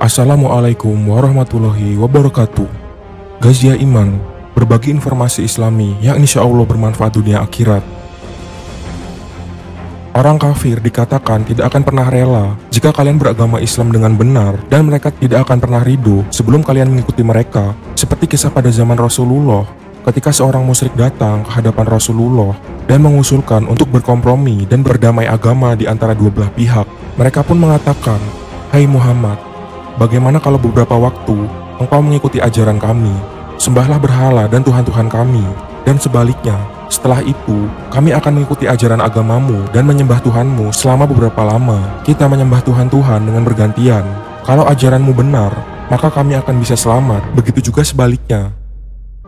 Assalamualaikum warahmatullahi wabarakatuh. Gazia Iman, berbagi informasi Islami yang insya Allah bermanfaat dunia akhirat. Orang kafir dikatakan tidak akan pernah rela jika kalian beragama Islam dengan benar, dan mereka tidak akan pernah ridho sebelum kalian mengikuti mereka, seperti kisah pada zaman Rasulullah ketika seorang musyrik datang ke hadapan Rasulullah dan mengusulkan untuk berkompromi dan berdamai agama di antara dua belah pihak. Mereka pun mengatakan, "Hai Muhammad, bagaimana kalau beberapa waktu engkau mengikuti ajaran kami, sembahlah berhala dan Tuhan-Tuhan kami, dan sebaliknya, setelah itu kami akan mengikuti ajaran agamamu dan menyembah Tuhanmu selama beberapa lama. Kita menyembah Tuhan-Tuhan dengan bergantian. Kalau ajaranmu benar, maka kami akan bisa selamat, begitu juga sebaliknya."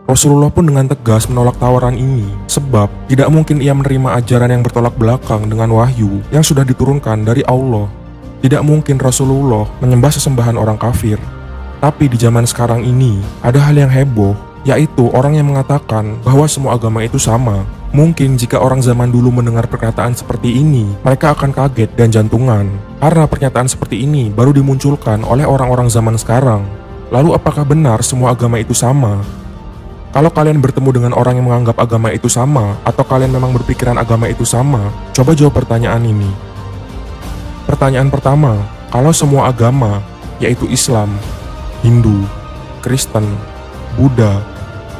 Rasulullah pun dengan tegas menolak tawaran ini, sebab tidak mungkin ia menerima ajaran yang bertolak belakang dengan wahyu yang sudah diturunkan dari Allah. Tidak mungkin Rasulullah menyembah sesembahan orang kafir. Tapi di zaman sekarang ini, ada hal yang heboh, yaitu orang yang mengatakan bahwa semua agama itu sama. Mungkin jika orang zaman dulu mendengar perkataan seperti ini, mereka akan kaget dan jantungan, karena pernyataan seperti ini baru dimunculkan oleh orang-orang zaman sekarang. Lalu apakah benar semua agama itu sama? Kalau kalian bertemu dengan orang yang menganggap agama itu sama, atau kalian memang berpikiran agama itu sama, coba jawab pertanyaan ini. Pertanyaan pertama, kalau semua agama, yaitu Islam, Hindu, Kristen, Buddha,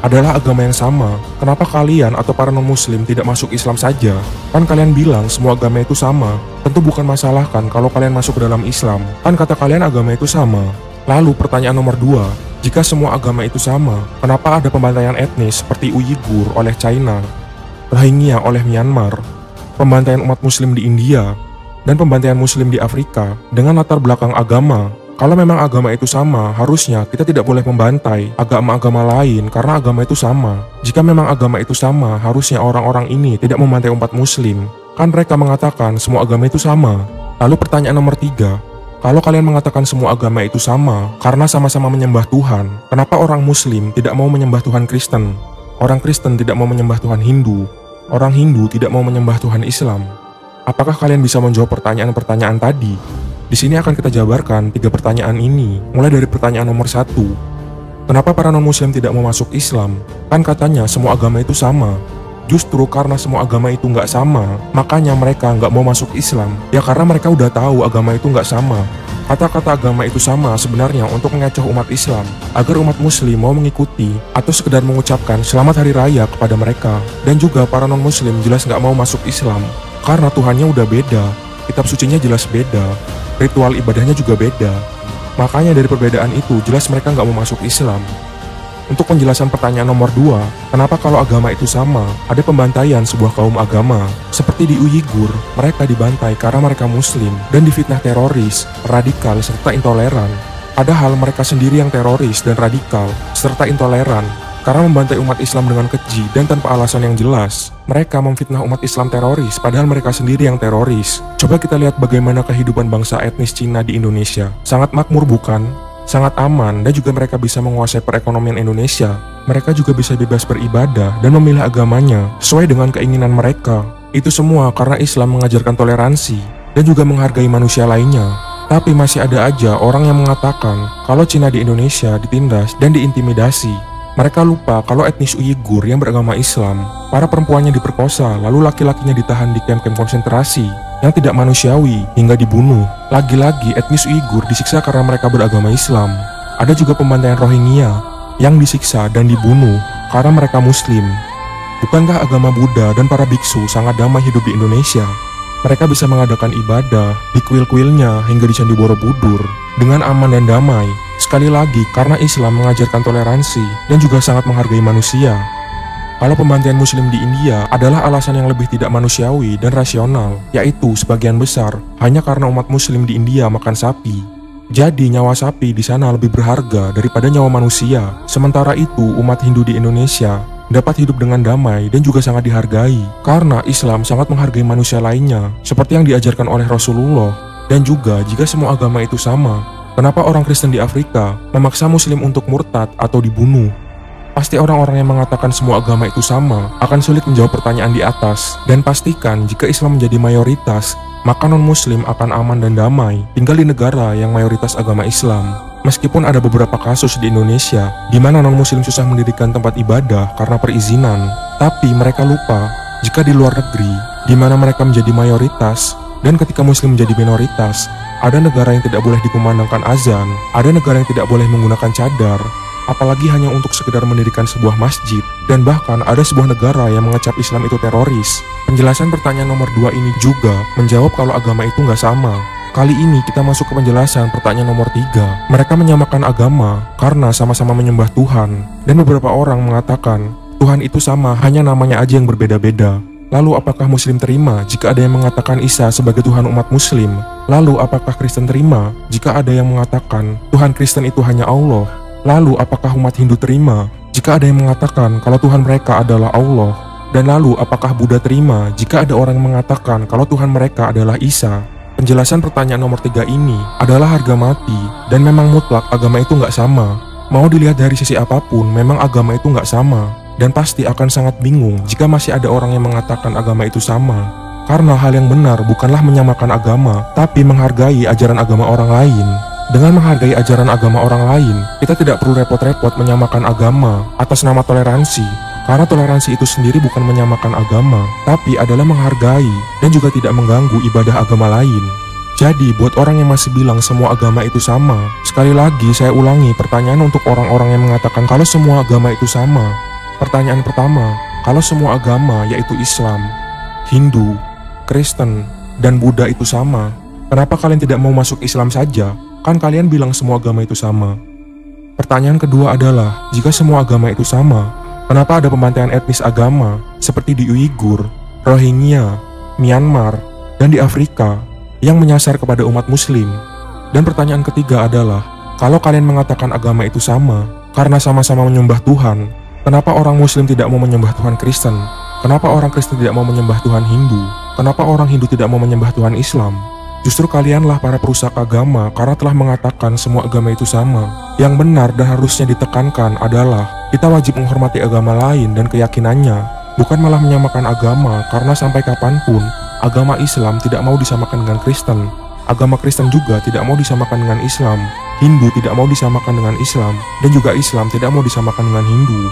adalah agama yang sama, kenapa kalian atau para non-muslim tidak masuk Islam saja? Kan kalian bilang semua agama itu sama, tentu bukan masalah kan kalau kalian masuk ke dalam Islam, kan kata kalian agama itu sama. Lalu pertanyaan nomor 2, jika semua agama itu sama, kenapa ada pembantaian etnis seperti Uighur oleh China, Rohingya oleh Myanmar, pembantaian umat muslim di India, dan pembantaian muslim di Afrika dengan latar belakang agama? Kalau memang agama itu sama, harusnya kita tidak boleh membantai agama-agama lain karena agama itu sama. Jika memang agama itu sama, harusnya orang-orang ini tidak membantai umat muslim. Kan mereka mengatakan semua agama itu sama. Lalu pertanyaan nomor 3, kalau kalian mengatakan semua agama itu sama karena sama-sama menyembah Tuhan, kenapa orang muslim tidak mau menyembah Tuhan Kristen? Orang Kristen tidak mau menyembah Tuhan Hindu. Orang Hindu tidak mau menyembah Tuhan Islam. Apakah kalian bisa menjawab pertanyaan-pertanyaan tadi? Di sini akan kita jabarkan 3 pertanyaan ini, mulai dari pertanyaan nomor 1. Kenapa para non-muslim tidak mau masuk Islam? Kan katanya semua agama itu sama. Justru karena semua agama itu nggak sama, makanya mereka nggak mau masuk Islam. Ya karena mereka udah tahu agama itu nggak sama. Kata-kata agama itu sama sebenarnya untuk mengecoh umat Islam, agar umat muslim mau mengikuti atau sekedar mengucapkan selamat hari raya kepada mereka. Dan juga para non-muslim jelas nggak mau masuk Islam, karena Tuhannya udah beda, kitab sucinya jelas beda, ritual ibadahnya juga beda. Makanya dari perbedaan itu jelas mereka nggak mau masuk Islam. Untuk penjelasan pertanyaan nomor 2, kenapa kalau agama itu sama, ada pembantaian sebuah kaum agama? Seperti di Uighur, mereka dibantai karena mereka muslim dan difitnah teroris, radikal, serta intoleran. Padahal mereka sendiri yang teroris dan radikal, serta intoleran, karena membantai umat Islam dengan keji dan tanpa alasan yang jelas. Mereka memfitnah umat Islam teroris, padahal mereka sendiri yang teroris. Coba kita lihat bagaimana kehidupan bangsa etnis Cina di Indonesia. Sangat makmur bukan? Sangat aman, dan juga mereka bisa menguasai perekonomian Indonesia. Mereka juga bisa bebas beribadah dan memilih agamanya sesuai dengan keinginan mereka. Itu semua karena Islam mengajarkan toleransi dan juga menghargai manusia lainnya. Tapi masih ada aja orang yang mengatakan kalau Cina di Indonesia ditindas dan diintimidasi. Mereka lupa kalau etnis Uighur yang beragama Islam, para perempuannya diperkosa, lalu laki-lakinya ditahan di kamp-kamp konsentrasi yang tidak manusiawi hingga dibunuh. Lagi-lagi etnis Uighur disiksa karena mereka beragama Islam. Ada juga pembantaian Rohingya yang disiksa dan dibunuh karena mereka muslim. Bukankah agama Buddha dan para biksu sangat damai hidup di Indonesia? Mereka bisa mengadakan ibadah di kuil-kuilnya hingga di Candi Borobudur dengan aman dan damai. Sekali lagi karena Islam mengajarkan toleransi dan juga sangat menghargai manusia. Kalau pembantaian muslim di India adalah alasan yang lebih tidak manusiawi dan rasional, yaitu sebagian besar hanya karena umat muslim di India makan sapi. Jadi nyawa sapi di sana lebih berharga daripada nyawa manusia. Sementara itu umat Hindu di Indonesia dapat hidup dengan damai dan juga sangat dihargai karena Islam sangat menghargai manusia lainnya, seperti yang diajarkan oleh Rasulullah. Dan juga jika semua agama itu sama, kenapa orang Kristen di Afrika memaksa muslim untuk murtad atau dibunuh? Pasti orang-orang yang mengatakan semua agama itu sama akan sulit menjawab pertanyaan di atas. Dan pastikan jika Islam menjadi mayoritas, maka non-muslim akan aman dan damai tinggal di negara yang mayoritas agama Islam. Meskipun ada beberapa kasus di Indonesia di mana non-muslim susah mendirikan tempat ibadah karena perizinan, tapi mereka lupa jika di luar negeri, di mana mereka menjadi mayoritas, dan ketika muslim menjadi minoritas, ada negara yang tidak boleh dikumandangkan azan, ada negara yang tidak boleh menggunakan cadar, apalagi hanya untuk sekedar mendirikan sebuah masjid, dan bahkan ada sebuah negara yang mengecap Islam itu teroris. Penjelasan pertanyaan nomor 2 ini juga menjawab kalau agama itu nggak sama. Kali ini kita masuk ke penjelasan pertanyaan nomor 3. Mereka menyamakan agama karena sama-sama menyembah Tuhan, dan beberapa orang mengatakan Tuhan itu sama, hanya namanya aja yang berbeda-beda. Lalu apakah muslim terima jika ada yang mengatakan Isa sebagai Tuhan umat muslim? Lalu apakah Kristen terima jika ada yang mengatakan Tuhan Kristen itu hanya Allah? Lalu apakah umat Hindu terima jika ada yang mengatakan kalau Tuhan mereka adalah Allah? Dan lalu apakah Buddha terima jika ada orang yang mengatakan kalau Tuhan mereka adalah Isa? Penjelasan pertanyaan nomor 3 ini adalah harga mati, dan memang mutlak agama itu nggak sama. Mau dilihat dari sisi apapun, memang agama itu nggak sama. Dan pasti akan sangat bingung jika masih ada orang yang mengatakan agama itu sama. Karena hal yang benar bukanlah menyamakan agama, tapi menghargai ajaran agama orang lain. Dengan menghargai ajaran agama orang lain, kita tidak perlu repot-repot menyamakan agama atas nama toleransi. Karena toleransi itu sendiri bukan menyamakan agama, tapi adalah menghargai dan juga tidak mengganggu ibadah agama lain. Jadi buat orang yang masih bilang semua agama itu sama, sekali lagi saya ulangi pertanyaan untuk orang-orang yang mengatakan kalau semua agama itu sama. Pertanyaan pertama, kalau semua agama yaitu Islam, Hindu, Kristen, dan Buddha itu sama, kenapa kalian tidak mau masuk Islam saja? Kan kalian bilang semua agama itu sama. Pertanyaan kedua adalah, jika semua agama itu sama, kenapa ada pembantaian etnis agama seperti di Uighur, Rohingya, Myanmar, dan di Afrika yang menyasar kepada umat muslim? Dan pertanyaan ketiga adalah, kalau kalian mengatakan agama itu sama karena sama-sama menyembah Tuhan, kenapa orang muslim tidak mau menyembah Tuhan Kristen? Kenapa orang Kristen tidak mau menyembah Tuhan Hindu? Kenapa orang Hindu tidak mau menyembah Tuhan Islam? Justru kalianlah para perusak agama karena telah mengatakan semua agama itu sama. Yang benar dan harusnya ditekankan adalah kita wajib menghormati agama lain dan keyakinannya, bukan malah menyamakan agama karena sampai kapanpun agama Islam tidak mau disamakan dengan Kristen. Agama Kristen juga tidak mau disamakan dengan Islam. Hindu tidak mau disamakan dengan Islam, dan juga Islam tidak mau disamakan dengan Hindu.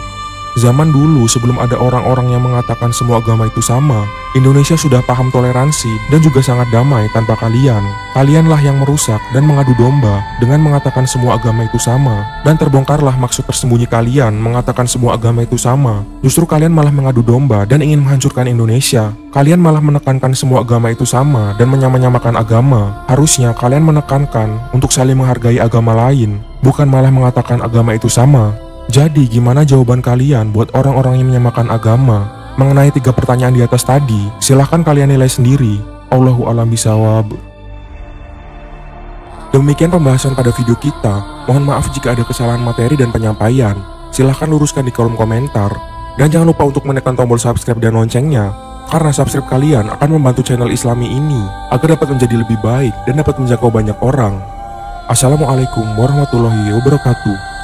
Zaman dulu sebelum ada orang-orang yang mengatakan semua agama itu sama, Indonesia sudah paham toleransi dan juga sangat damai tanpa kalian. Kalianlah yang merusak dan mengadu domba dengan mengatakan semua agama itu sama. Dan terbongkarlah maksud tersembunyi kalian mengatakan semua agama itu sama. Justru kalian malah mengadu domba dan ingin menghancurkan Indonesia. Kalian malah menekankan semua agama itu sama dan menyamakan agama. Harusnya kalian menekankan untuk saling menghargai agama lain, bukan malah mengatakan agama itu sama. Jadi gimana jawaban kalian buat orang-orang yang menyamakan agama? Mengenai 3 pertanyaan di atas tadi, silahkan kalian nilai sendiri. Allahu a'lam bishawab. Demikian pembahasan pada video kita. Mohon maaf jika ada kesalahan materi dan penyampaian. Silahkan luruskan di kolom komentar. Dan jangan lupa untuk menekan tombol subscribe dan loncengnya, karena subscribe kalian akan membantu channel Islami ini agar dapat menjadi lebih baik dan dapat menjangkau banyak orang. Assalamualaikum warahmatullahi wabarakatuh.